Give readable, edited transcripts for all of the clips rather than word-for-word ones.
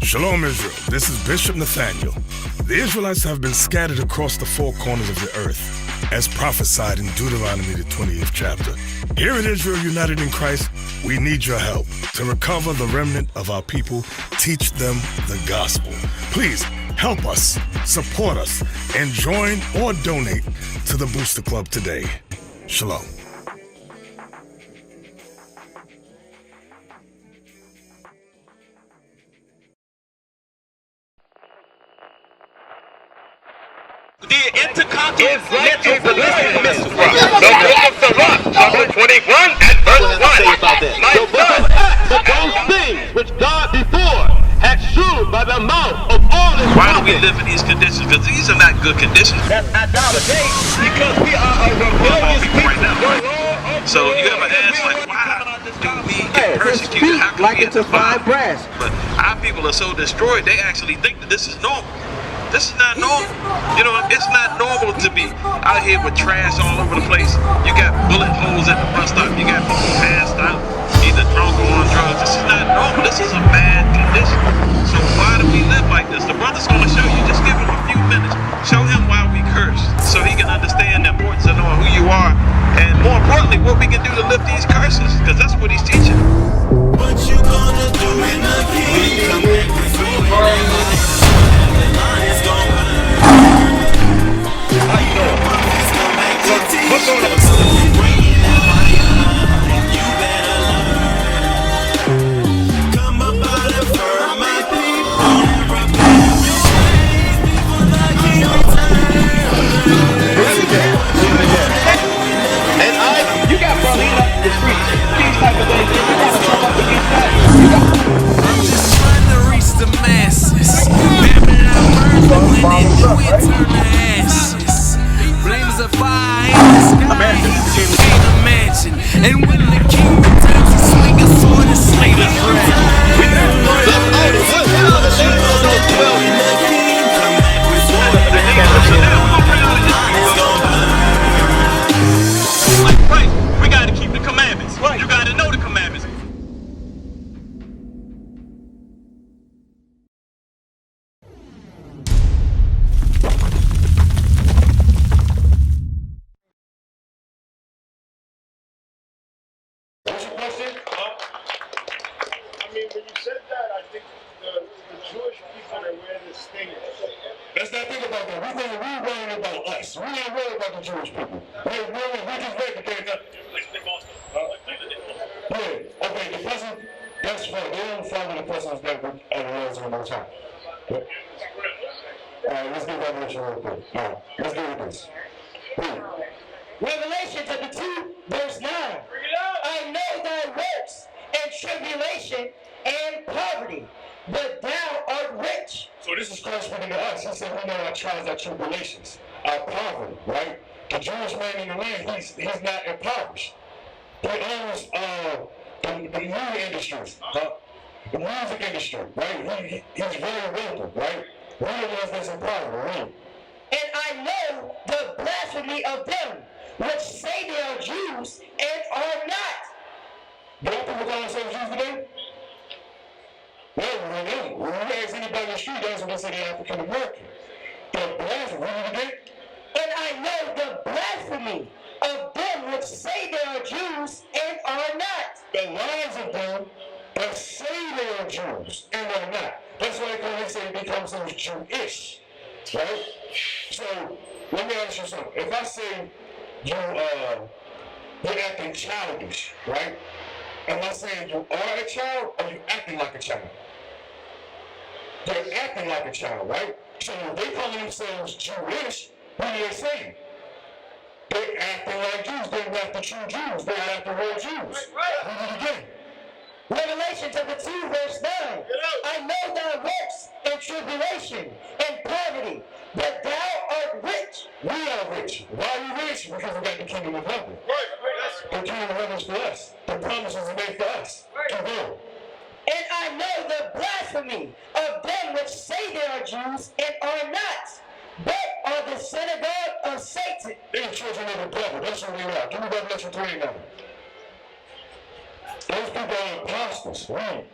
Shalom, Israel. This is Bishop Nathaniel. The Israelites have been scattered across the four corners of the earth, as prophesied in Deuteronomy, the 28th chapter. Here in Israel United in Christ, we need your help to recover the remnant of our people, teach them the gospel. Please help us, support us, and join or donate to the Booster Club today. Shalom. The intercontinental ballistic missile. The book of the rock, chapter 21 and verse 1. But those things which God before had shewed by the mouth of all his Why do we live in these conditions? Because these are not good conditions. That's idolatry, because we are a rebellious people. Right now. So you ever ask, like, why do we get persecuted? How come we get defied? But our people are so destroyed, they actually think that this is normal. This is not normal. You know, it's not normal to be out here with trash all over the place. You got bullet holes at the bus stop. You got people passed out, either drunk or on drugs. This is not normal. This is a bad condition. So why do we live like this? The brother's going to show you. Just give him a few minutes. Show him why we curse, so he can understand the importance of knowing who you are, and more importantly, what we can do to lift these curses, because that's what he's teaching. What you gonna do in the kingdom? How you doing? What's going on? You better learn. Come up out of her, my people. Before the king And you got brother up the streets, these type of things. You gotta come up against that. I'm just trying to reach the masses. Babylon burns when it do it, turn to ashes. Flames of fire in the sky, in a mansion. And when the king returns, he swing a sword and slay the dragon. Right, we got to keep the commandments. Right. You got to know the commandments. What's your question? I mean, when you said that, I think the Jewish people that wear this thing. Let's not think about that. We're worrying about us. We're not worried about the Jewish people. We just read the thing. Yeah. Okay. The person. That's fine. They don't follow the person's that are the words of the Most High. All right. Let's get Revelation real quick. All right. Let's go with this. Revelation chapter 2, verse 9. I know thy works and tribulation and poverty, but thou art rich. So this is Christ speaking to us. He said we know our trials, our tribulations, our poverty, right? The Jewish man in the land, he's not impoverished. He owns the movie industries, the music industry, right? He's very wealthy, right? We're the ones that's impoverished, right? And I know the blasphemy of them, which say they are Jews and are not. Don't people call themselves Jews today? No, we don't. When you ask anybody in the street, that's when they say they're African American. The blasphemy, And I know the blasphemy of them which say they are Jews and are not. the lives of them that say they are Jews and are not. That's why they say they become so Jewish. Right? So let me ask you something. If I say you're acting childish, right? Am I saying you are a child or you acting like a child? They're acting like a child, right? So if they calling themselves Jewish, what are they saying? They're acting like Jews. They're not the true Jews. They're not the real Jews. Read it again. Revelation chapter 2, verse 9. I know thy works and tribulation and poverty, but thou art rich. We are rich. Why are we rich? Because we got the kingdom of heaven. The kingdom of heaven is for us. The promises are made for us. To go. And I know the blasphemy of them which say they are Jews and are not, but are the synagogue of Satan. They're children of the devil. That's what they are. Give me Revelation 3 now. Those people are imposters. Right?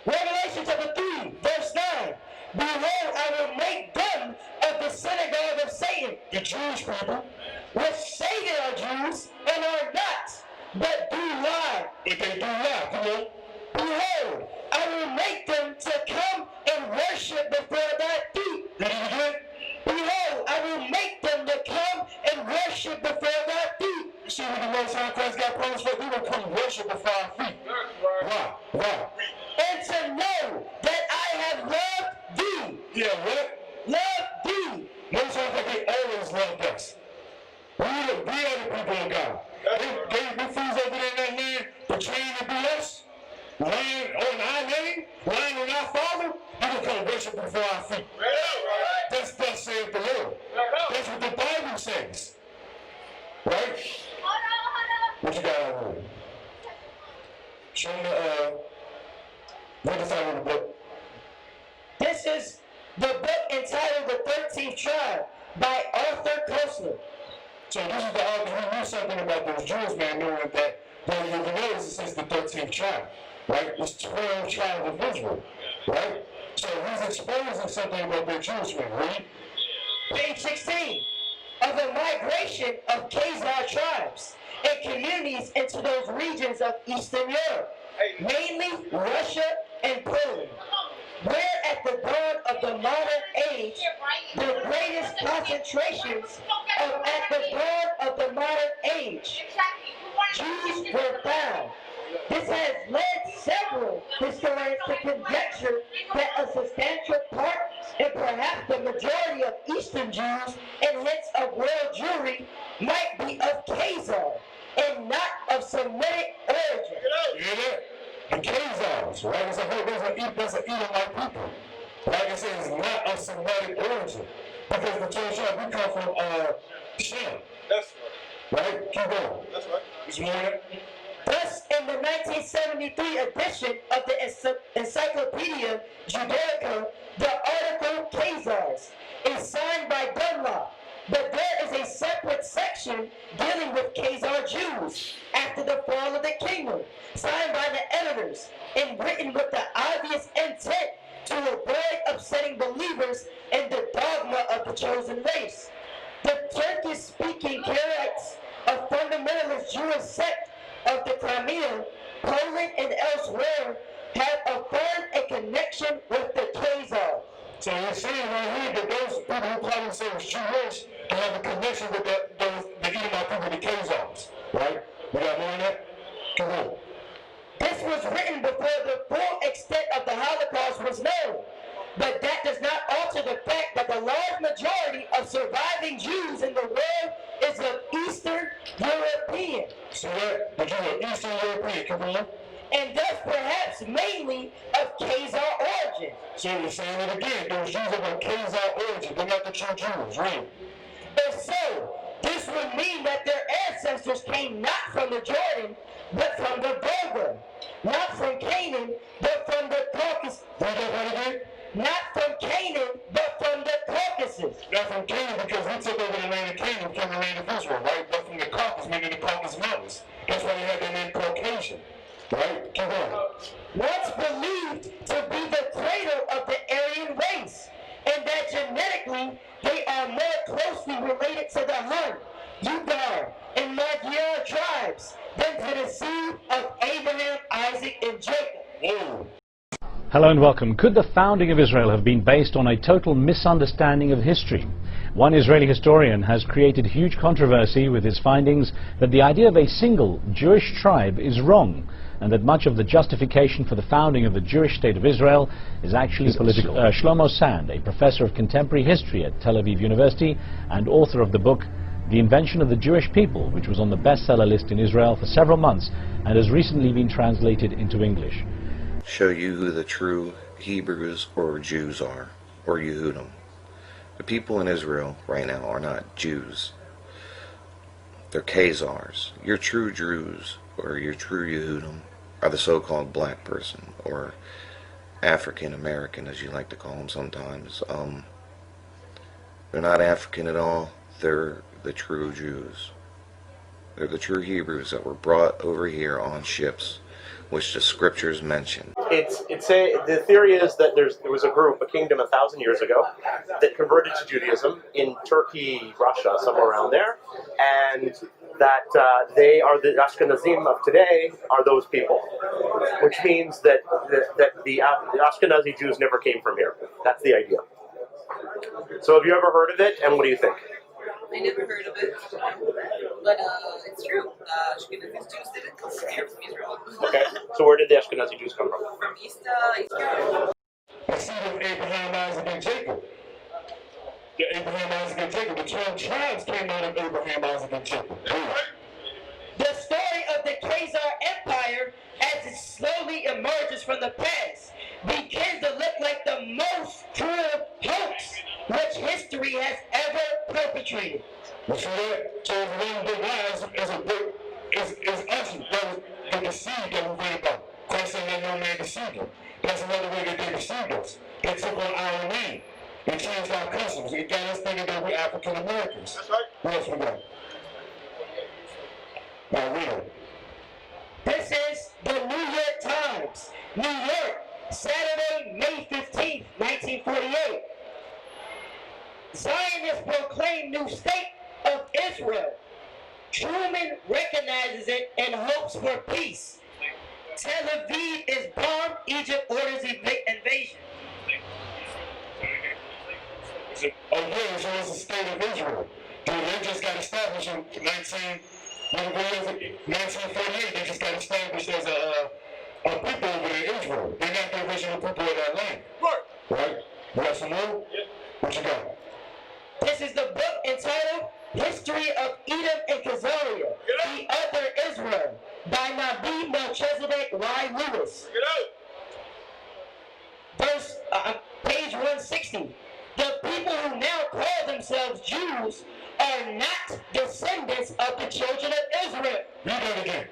Revelation chapter 3, verse 9. Behold, I will make them of the synagogue of Satan, The Jewish people, which say they are Jews and are not, but do lie. if they do lie, come on. Behold, I will make them to come and worship before thy feet. Read it again. Behold, I will make them to come and worship before thy feet. You see what the Most High Christ got promised for? We will come worship before our feet. Why? Why? And to know that I have loved thee. Yeah, what? Loved thee. Most High Christ, they always loved us. We are the people of God. They fools over there in that land portraying to be us, lying on our name, lying on our Father. We will come worship before our feet. That's thus saith the Lord. That's what the Bible says. Right? What you got on there? Show me what is that in the book? This is the book entitled The 13th Tribe by Arthur Koestler. So this is the author who knew something about those Jews, man, knowing that when you notice it says the 13th tribe, right? It's 12 tribes of Israel, right? So he's exposing something about their Jewish men, right? Page 16. Of the migration of Khazar tribes and communities into those regions of Eastern Europe, mainly Russia and Poland, where at the dawn of the modern age, the greatest concentrations of at the dawn of the modern age, Jews were found. This has led several historians to conjecture that a substantial part and perhaps the majority of Eastern Jews and hence of world Jewry might be of Khazar and not of Semitic origin. You hear that? The Khazars, right? There's an Edomite people. Like I said, it's not of Semitic origin. Because the 12 tribes, we come from Shem. That's Right? Keep going. That's right. This morning. Thus, in the 1973 edition of the Encyclopedia Judaica, the article Khazars is signed by Dunlop, but there is a separate section dealing with Khazar Jews after the fall of the kingdom, signed by the editors and written with the obvious intent to avoid upsetting believers in the dogma of the chosen race. The Turkish-speaking Karaites, a fundamentalist Jewish sect of the Crimea, Poland, and elsewhere, have affirmed a connection with the Khazar. So you're saying right here that those people who call themselves Jewish can have a connection with the Edomite people, the Khazars, right? We got more on that? Come on. This was written before the full extent of the Holocaust was known, but that does not alter the fact that the large majority of surviving Jews in the world is of Eastern European. So that the Jews are Eastern European, come on. And thus perhaps mainly of Khazar origin. So you're saying it again, those Jews are of Khazar origin, they're not the true Jews, right? If so, this would mean that their ancestors came not from the Jordan, but from the Volga, not from Canaan, but from the Caucasus. Read that right again? Not from Canaan, but from the Caucasus. Not from Canaan because we took over the land of Canaan from the land of Israel, right? But from the Caucasus, meaning the Caucasus Mountains. That's why they had their name Caucasian, right? Keep going. Once believed to be the cradle of the Aryan race, and that genetically they are more closely related to the Hun, Ugar, and Magyar tribes than to the seed of Abraham, Isaac, and Jacob. Whoa. Hello and welcome. Could the founding of Israel have been based on a total misunderstanding of history? One Israeli historian has created huge controversy with his findings that the idea of a single Jewish tribe is wrong, and that much of the justification for the founding of the Jewish state of Israel is actually political. Shlomo Sand, a professor of contemporary history at Tel Aviv University and author of the book The Invention of the Jewish People, which was on the bestseller list in Israel for several months and has recently been translated into English. Show you who the true Hebrews or Jews are, or Yehudim. The people in Israel right now are not Jews. They're Khazars. Your true Jews, or your true Yehudim, are the so-called black person, or African American, as you like to call them sometimes. They're not African at all. They're the true Jews. They're the true Hebrews that were brought over here on ships, which the scriptures mention. The theory is that there was a group, a kingdom 1,000 years ago, that converted to Judaism in Turkey, Russia, somewhere around there, and that they are the Ashkenazim of today are those people, which means that the Ashkenazi Jews never came from here. That's the idea. So have you ever heard of it, and what do you think? I never heard of it, but it's true. Ashkenazi Jews didn't come here from Israel. Okay, so where did the Ashkenazi Jews come from? From East Europe. The seed of Abraham, Isaac, and Jacob. The Abraham, Isaac, and Jacob. The 12 tribes came out of Abraham, Isaac, and Jacob. The story of the Khazar Empire, as it slowly emerges from the past, begins to look like the most cruel hoax which history has ever perpetrated. You see that? So one big lie is us, the deceived that we read about. Christ said that no man deceived him. That's another way that they deceived us. They took on our name. They changed our customs. They got us thinking that we're African Americans. That's right. What else we got? Now read it. This is the New York Times, New York, Saturday, May 15th, 1948. Zionists proclaim new state of Israel. Truman recognizes it and hopes for peace. Tel Aviv is bombed. Egypt orders invasion. So it's the state of Israel. They just got established in 1948. They just got established as a people over there in Israel. They're not the original people of that land. Right? You got some more? Yeah. What you got? This is the book entitled History of Edom and Khazar, the Other Israel, by Nabi Melchizedek Y. Lewis. Verse, page 160. The people who now call themselves Jews are not descendants of the children of Israel. Read that again.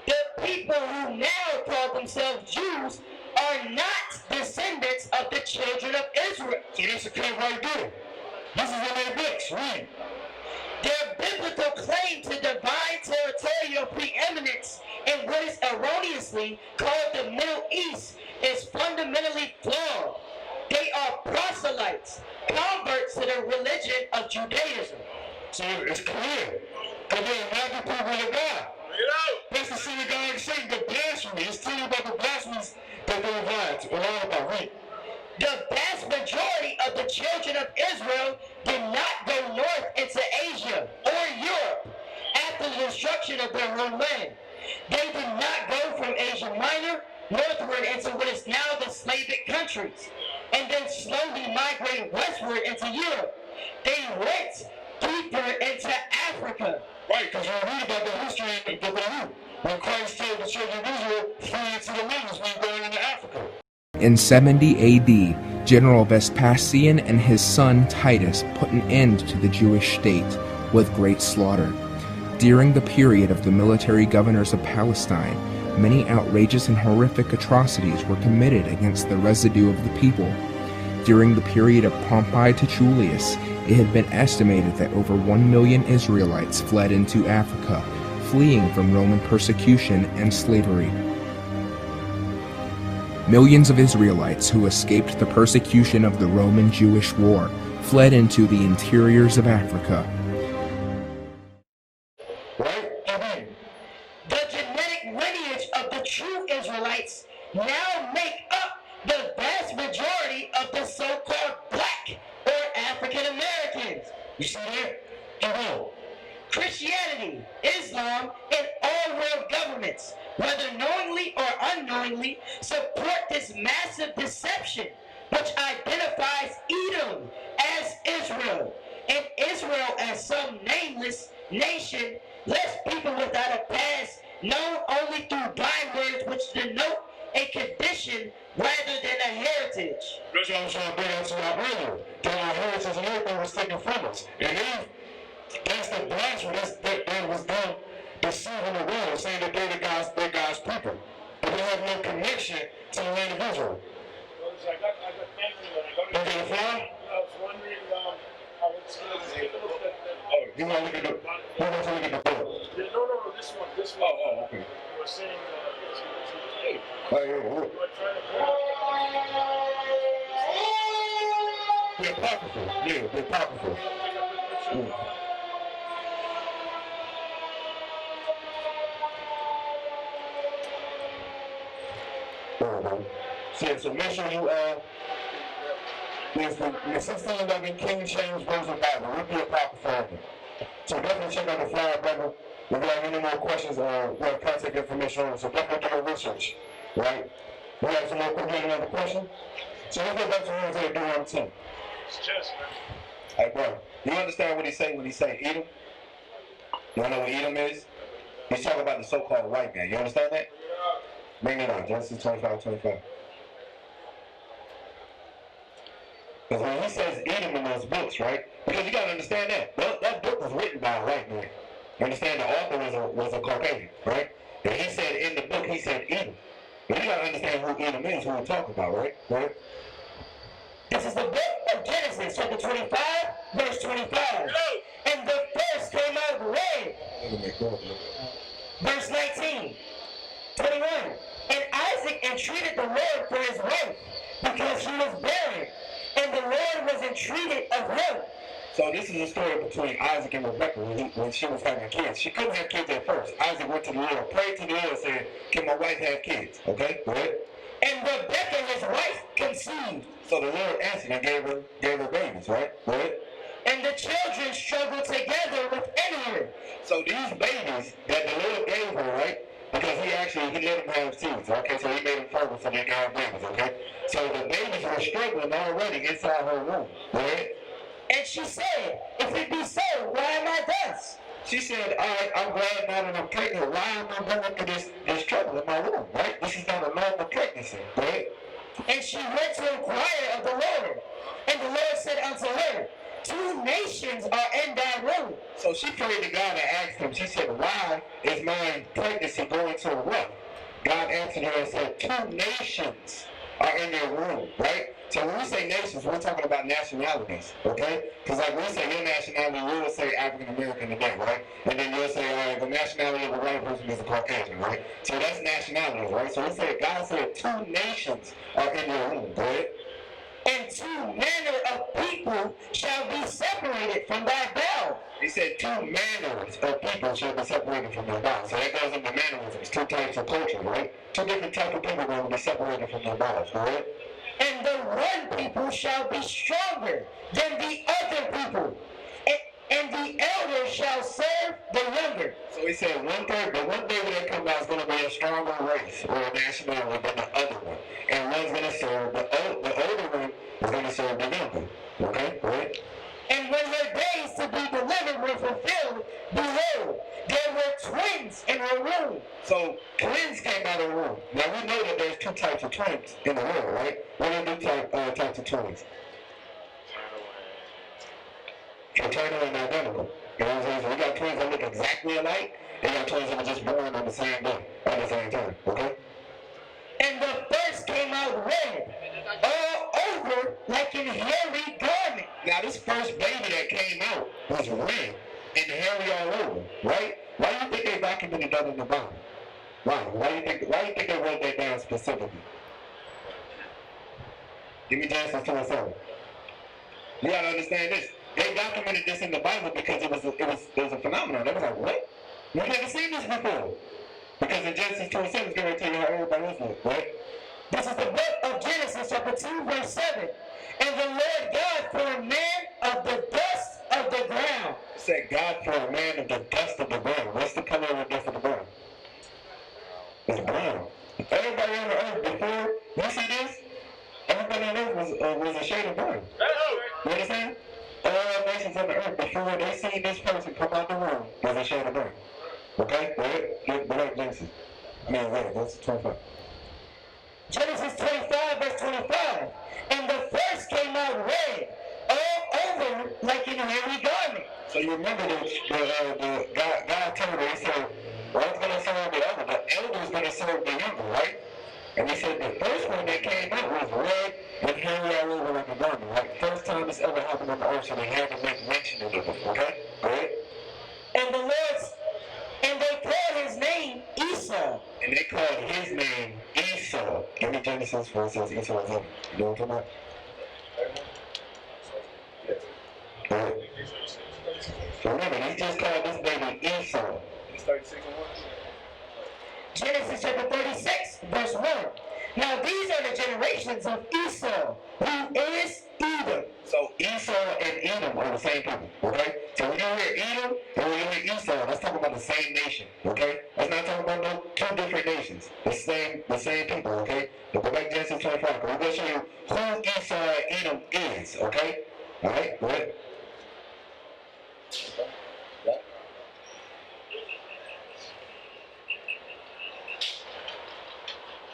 The people who now call themselves Jews are not descendants of the children of Israel. So this is right there. This is in their books. Read. Their biblical claim to divine territorial preeminence in what is erroneously called the Middle East is fundamentally flawed. They are proselytes, converts to the religion of Judaism. So it's clear. Because they're not the people of God. That's the synagogue saying the blasphemy. It's telling about the blasphemies that they lied about. Read. The vast majority of the children of Israel did not go north into Asia or Europe after the destruction of their home land. They did not go from Asia Minor northward into what is now the Slavic countries, and then slowly migrate westward into Europe. They went deeper into Africa. Right, because we read about the history of the Bible. When Christ told the children of Israel, flee into the mountains when going into Africa. In 70 AD, General Vespasian and his son Titus put an end to the Jewish state with great slaughter. During the period of the military governors of Palestine, many outrageous and horrific atrocities were committed against the residue of the people. During the period of Pompey to Julius, it had been estimated that over 1 million Israelites fled into Africa, fleeing from Roman persecution and slavery. Millions of Israelites who escaped the persecution of the Roman-Jewish War fled into the interiors of Africa. The genetic lineage of the true Israelites now make up the vast majority of the so-called black or African Americans. You see that? Christianity, Islam, and all world governments, whether knowingly or unknowingly, support this massive deception which identifies Edom as Israel. and Israel as some nameless nation, lest people without a past, known only through bywords which denote a condition rather than a heritage. That's what I was trying to bring out to y'all earlier. That our heritage and everything was taken from us. And then, that's the blasphemy that was done, deceiving the world, saying that they're God's people. But they have no connection to the land of Israel. I got thank you. You get a fly? I was wondering how it's going to take a look at that. Oh, you want to look at the book? No, this one. Oh, okay. You were saying Oh, yeah, look. you were trying to call The Apocrypha. Yeah, the Apocrypha. So make sure you there's the 1611 King James Version Bible with the Apocrypha. So definitely check out the flyer, brother. If you have any more questions, we have contact information on it. So definitely do your research, right? We have some more. Quick, another question. So let's go back to Isaiah 3:10. it's just, man. Hey, bro, you understand what he say when he say Edom? You know what Edom is? He's talking about the so-called white man. You understand that? Bring it on, Genesis 25:25. Because when he says Edom in those books, right? Because you got to understand that book was written by a white man. You understand? The author was a Caucasian, right? And he said in the book, he said Edom. But you got to understand who Edom is, who we're talking about, right? Right? This is the book of Genesis, chapter 25, verse 25. And the first came out red. Verse 19, 21. And Isaac entreated the Lord for his wife, because she was barren, and the Lord was entreated of him. So this is a story between Isaac and Rebekah when she was having kids. She couldn't have kids at first. Isaac went to the Lord, prayed to the Lord, said, can my wife have kids? Okay, go ahead. And Rebekah, his wife, conceived. So the Lord answered and gave her babies, right? Go ahead. And the children struggled together within her. So these babies that the Lord gave her, right? Because he let them have seeds, okay? So he made them fertile so they can have babies, okay? So the babies were struggling already inside her womb, right? And she said, if it be so, why am I thus? She said, all right, I'm glad now that I'm pregnant. Why am I going through this trouble in my womb, right? This is not a normal pregnancy, right? And she went to inquire of the Lord. And the Lord said unto her, 2 nations are in thy womb. So she prayed to God and asked him, she said, why is my pregnancy going so well? God answered her and said, 2 nations are in your womb, right? So when we say nations, we're talking about nationalities, okay? Because like we say your nationality, we will say African American today, right? And then you'll say, all right, the nationality of a white person is a Caucasian, right? So that's nationalities, right? So we say, God said 2 nations are in your womb, right? And 2 manner of people shall be separated from thy bowels. He said 2 manners of people shall be separated from their bowels. So that goes into mannerisms, 2 types of culture, right? 2 different types of people are going to be separated from their bowels, right? And the one people shall be stronger than the other people, and the elder shall serve the younger. So he said the one baby that comes out is going to be a stronger race or a nationality than the other one. And one's going to serve, the older one is going to serve the younger. Okay, right? And when her days to be delivered were fulfilled, behold, there were twins in her womb. So twins came out of the womb. Now we know that there's 2 types of twins in the world, right? What are the types of twins? Fraternal and identical. You know what I'm saying? So we got twins that look exactly alike, and got twins that were just born on the same day, at the same time, okay? And the first came out red, all over like an hairy garment. Now this first baby that came out was red and hairy all over, right? Why do you think they documented that in the Bible? Why? Why do you think they wrote that down specifically? Give me Genesis 2:7. You gotta understand this. They documented this in the Bible because it was a phenomenon. They was like, what? We've never seen this before. Because in Genesis 2:7, it's going to tell you how everybody else looked, right? This is the book of Genesis, chapter 2, verse 7. And the Lord God formed man of the dust of the ground. It said God formed man of the dust of the ground. What's the color of the dust of the ground? It's brown. Everybody on the earth before you see this, everybody on earth was a shade of brown. You understand? all nations on the earth, before they see this person come out the room, was a shade of burn. Okay? Go ahead, Genesis. That's 25. Genesis 25, verse 25. And the first came out red, all over like in a hairy garment. So you remember the God told her, he said, one's going to serve the other. The elder's going to serve the younger, right? And he said the first one that came out was red and hairy all over like a garment, right? First time this ever happened on the earth, so they had to make mention of it, okay? Go ahead. And they called his name Esau. And they called his name Esau. Give me Genesis where it says Esau is in. You know what I'm talking about? Go ahead. So remember, he just called this baby Esau. It's 36 and 1. Genesis chapter 36, verse 1. Now these are the generations of Esau, who is Edom. So Esau and Edom are the same people, okay? So when you hear Edom and when you hear Esau, that's talking about the same nation, okay? That's not talking about no two different nations. The same people, okay? But go back to Genesis 25, we're going to show you who Esau and Edom is, okay? All right, go ahead.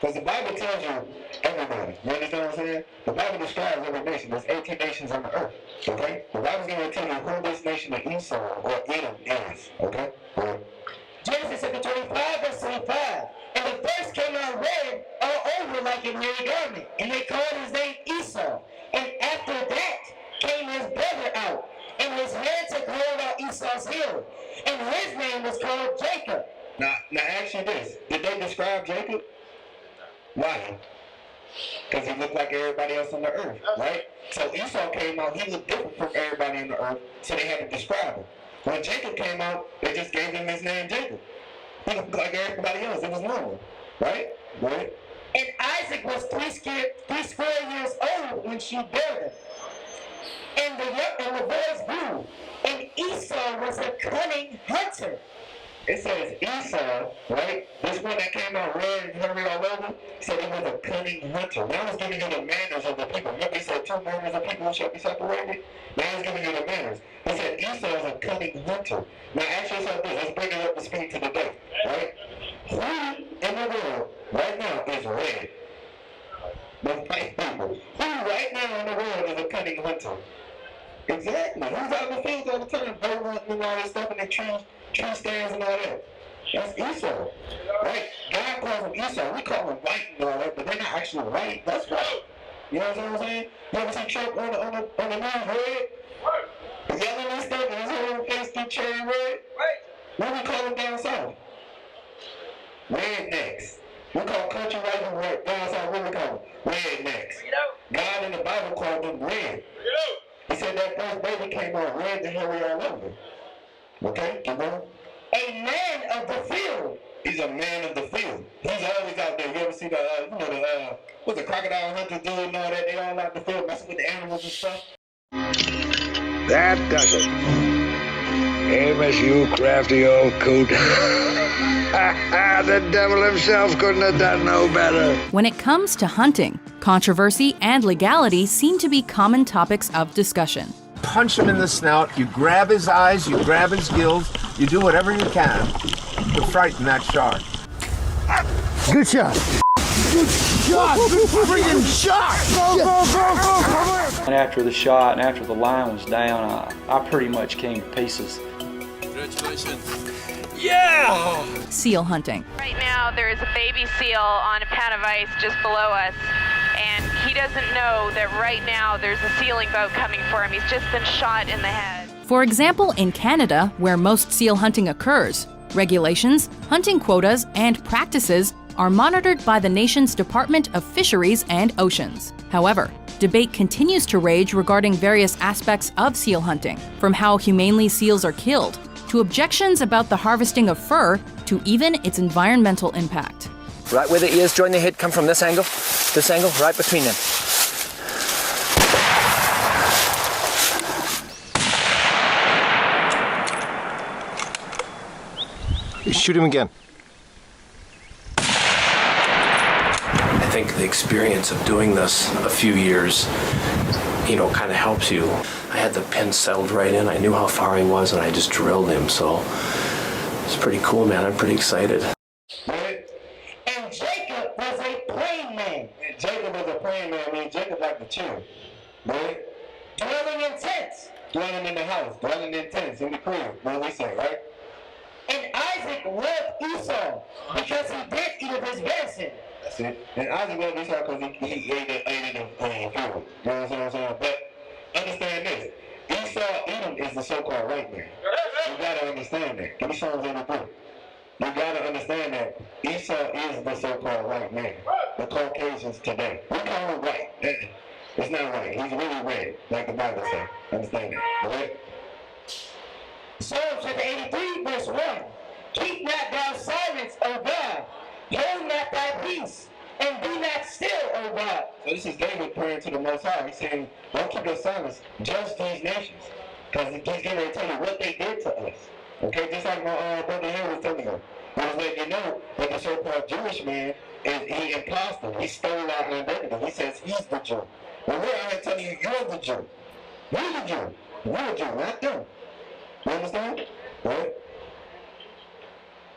Because the Bible tells you everybody. You understand what I'm saying? The Bible describes every nation. There's 18 nations on the earth. Okay? The Bible's going to tell you who this nation of Esau or Edom is. Okay? Genesis chapter 25, verse 25. And the first came out red all over like a hairy garment. And they called his name Esau. And after that came his brother out. And his hand took hold on Esau's heel. And his name was called Jacob. Now ask you this. Did they describe Jacob? Why? Because he looked like everybody else on the earth, right? So Esau came out, he looked different from everybody on the earth, so they had to describe him. When Jacob came out, they just gave him his name Jacob. He looked like everybody else, it was normal, right? Right? And Isaac was three square years old when she bare him. And the boys grew, and Esau was a cunning hunter. It says Esau, right? This one that came out red and hairy all over, said he was a cunning hunter. Now he's giving you the manners of the people. Remember he said 2 manners of people shall be separated? Now he's giving you the manners. He said Esau is a cunning hunter. Now ask yourself this, let's bring it up to speed to the day, right? Who in the world right now is red? The white people. Who right now in the world is a cunning hunter? Exactly. Who's out in the fields all the time, bird hunting and all this stuff in the tree stands and all that? That's Esau. Right? God calls him Esau. We call him white and all that, but they're not actually white. That's white. You know what I'm saying? You ever see Trump on the news red? Right. Yelling and stuff, and his whole face get cherry red? Right. What do we call them down south? Rednecks. We call country white and red down south. What do we call them? Rednecks. God in the Bible called them red. He said that first baby came out red and hairy all over. Okay, keep going. A man of the field. He's a man of the field. He's always out there. You ever see the, what's the crocodile hunter do and all that? They all out in the field messing with the animals and stuff. That does it. Amos, you crafty old coot. The devil himself couldn't have done no better. When it comes to hunting, controversy and legality seem to be common topics of discussion. Punch him in the snout, you grab his eyes, you grab his gills, you do whatever you can to frighten that shark. Good shot. Good shot. Good friggin' shot. Go, go, go, go. Come on. And after the shot and after the line was down, I pretty much came to pieces. Congratulations. Yeah! Seal hunting. Right now there is a baby seal on a pan of ice just below us. And he doesn't know that right now there's a sealing boat coming for him. He's just been shot in the head. For example, in Canada, where most seal hunting occurs, regulations, hunting quotas, and practices are monitored by the nation's Department of Fisheries and Oceans. However, debate continues to rage regarding various aspects of seal hunting, from how humanely seals are killed, to objections about the harvesting of fur, to even its environmental impact. Right where the ears join the head, come from this angle, right between them. Shoot him again. I think the experience of doing this a few years kind of helps you. I had the pin settled right in. I knew how far he was, and I just drilled him. So it's pretty cool, man. I'm pretty excited. And Jacob was a praying man. And Jacob was a praying man. I mean, Jacob liked to chill. Right? Dwelling in tents. Dwelling in the house. Dwelling in tents. In the crib. What do we say, right? And Isaac loved Esau because he did eat of his venison. That's it. And Isaac loved Esau because he ate of food. You know what I'm saying? But understand this. Esau, Edom is the so-called white man. You gotta understand that. Give me Psalms 83. You gotta understand that Esau is the so-called white man. The Caucasians today. We call him white. It's not white. He's really red, like the Bible says. Understand that. Alright? Psalms 83, verse 1. Keep not thou silence, O God. Hold not thy peace, and be not still, O God. So this is David praying to the Most High. He's saying, don't keep your silence. Judge these nations. Because he's getting ready to tell you what they did to us. Okay, just like my brother here was telling you. I was letting you know that the so-called Jewish man, he impostor. He stole our identity. He says he's the Jew. Well, we're out here telling you, you're the Jew. You're the Jew. You're the Jew, not them. You understand? Right?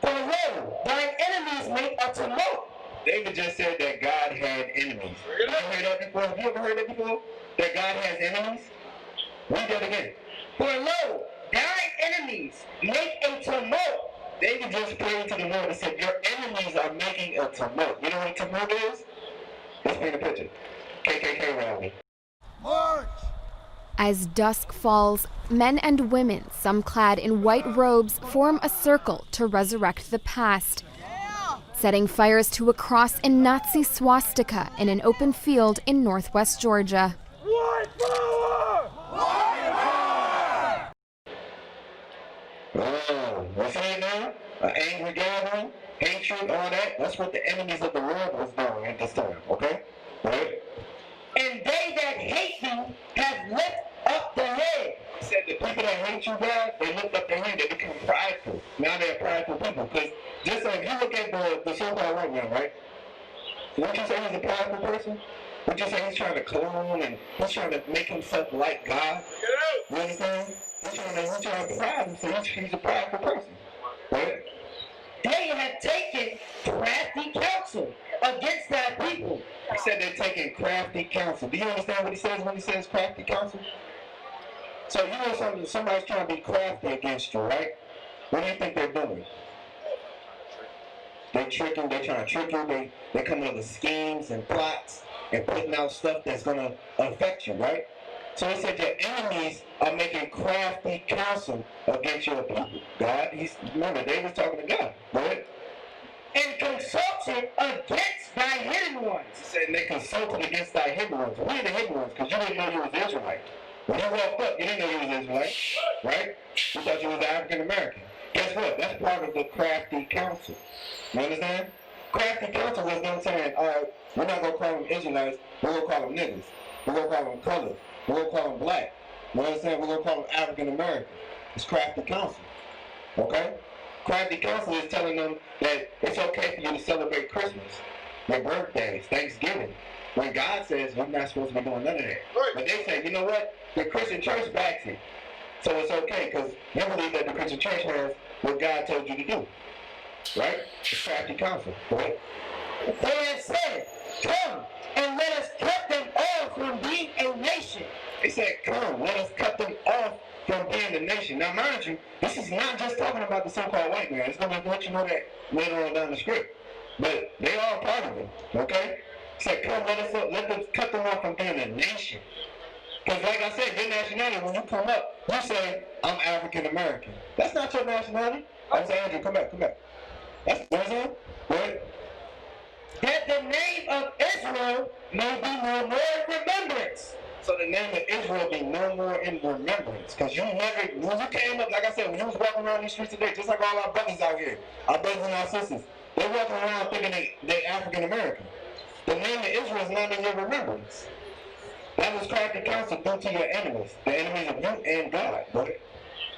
For lo, thine enemies make a tumult. David just said that God had enemies. You heard that before? Have you ever heard that before? That God has enemies? Read that again. For lo, thine enemies make a tumult. David just prayed to the Lord and said, your enemies are making a tumult. You know what a tumult is? Let's paint a picture. KKK rally. March! As dusk falls, men and women, some clad in white robes, form a circle to resurrect the past, setting fires to a cross and Nazi swastika in an open field in northwest Georgia. White power! White power! Oh, you see it now? An angry gathering, hatred, all that. That's what the enemies of the Lord was doing at this time, okay? Right? And they that hate you have lift up the head. He said the people that hate you, God, they lift up their head, they become prideful. Now they're prideful people. Because just like you look at the so-called white man, right? Would you say he's a prideful person? Would you say he's trying to clone and he's trying to make himself like God? You understand? He's trying to pride himself. He's a prideful person. Right? They have taken crafty counsel against that people. He said they're taking crafty counsel. Do you understand what he says when he says crafty counsel? So you know somebody's trying to be crafty against you, right? What do you think they're doing? They're tricking, they're trying to trick you, they're coming up with schemes and plots and putting out stuff that's going to affect you, right? So he said your enemies are making crafty counsel against your people. God, remember, they was talking to God, right? And consulted against thy hidden ones. He said they consulted against thy hidden ones. We are the hidden ones, because you didn't know you was Israelite. When you walked up, you didn't know you was Israelite, right? You thought you was African American. Guess what? That's part of the crafty counsel. You understand? Crafty counsel is them saying, all right, we're not going to call them Israelites, we're going to call them niggas. We're going to call them colored. We're going to call them black. You understand? We're going to call them African American. It's crafty counsel. Okay? Crafty counsel is telling them that it's okay for you to celebrate Christmas, your birthdays, Thanksgiving, when God says we're not supposed to be doing none of that. But they say, you know what? The Christian church backs it. So it's okay because you believe that the Christian church has what God told you to do. Right? It's crafty counsel. Right? They have said, come and let us cut them off from being a nation. They said, come, let us cut them off from being a nation. Now, mind you, this is not just talking about the so-called white man. It's going to let you know that later on down the script. But they are part of it, okay? He said, come, let them cut them off from being a nation. Because like I said, your nationality, when you come up, you say, I'm African American. That's not your nationality. I'm saying, Andrew, come back. That's what I'm saying. Right? That the name of Israel may be no more in remembrance. So the name of Israel be no more in remembrance. Because when you came up, like I said, when you was walking around these streets today, just like all our brothers out here, our brothers and our sisters, they're walking around thinking they're African American. The name of Israel is not in your remembrance. That was crafty counsel due to your enemies, the enemies of you and God. Right?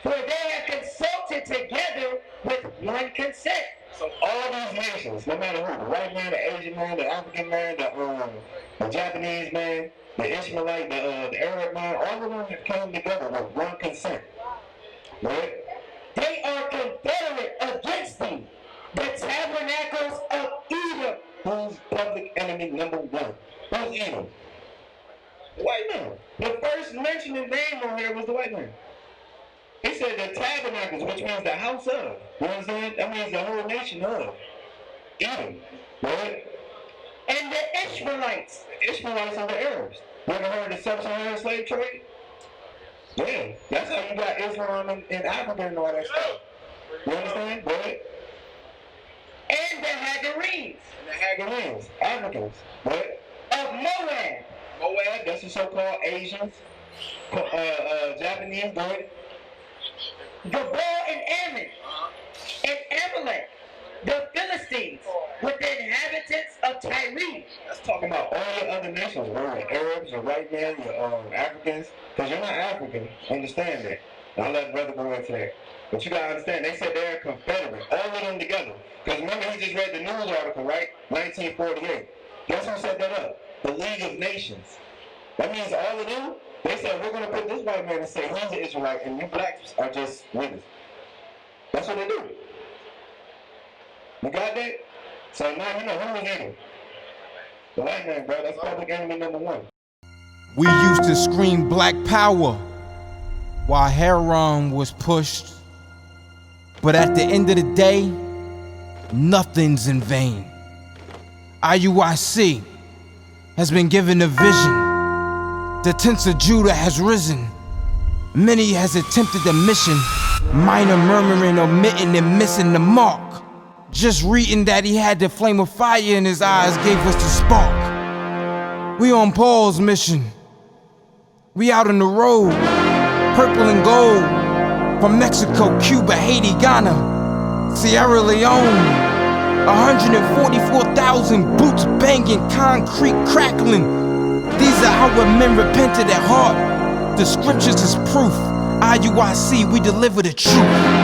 For they have consulted together with one consent. So all these nations, no matter who, the white man, the Asian man, the African man, the Japanese man, the Ishmaelite, the Arab man, all of them have come together with one consent. Right? They are confederate against thee, the tabernacles of Edom. Who's public enemy number one? Who's Edom? The white man. The first mentioned name on here was the white man. He said the tabernacles, which means the house of. You know what I'm saying? That means the whole nation of Edom. Right? And the Ishmaelites. The Ishmaelites are the Arabs. You ever heard of the sub-Saharan slave trade? Yeah, that's how you got Islam in Africa and all that stuff. You understand? Go ahead. And the Hagarenes. And the Hagarenes, Africans. What? Of Moab. Moab, that's the so-called Asians. Japanese, go ahead. Gabal and Ammon. And Amalek. The Philistines. With the inhabitants of Tyre. That's talking about all the other nations, right? Arabs, your white man, your Africans. Because you're not African. Understand that. I'll let brother go into that. But you gotta understand, they said they're confederate. All of them together. Because remember, he just read the news article, right? 1948. Guess who set that up? The League of Nations. That means all of them, they said, we're going to put this white man and say he's an Israelite, and you blacks are just niggas. That's what they do. You got that? So now you know who was in it. The white man, bro. That's public enemy number one. We used to scream black power while Heron was pushed. But at the end of the day, nothing's in vain. IUIC has been given a vision. The tents of Judah has risen. Many has attempted the mission. Minor murmuring, omitting, and missing the mark. Just reading that he had the flame of fire in his eyes gave us the spark. We on Paul's mission. We out on the road, purple and gold. From Mexico, Cuba, Haiti, Ghana, Sierra Leone. 144,000 boots banging, concrete crackling. These are our men repented at heart. The scriptures is proof. IUIC, we deliver the truth.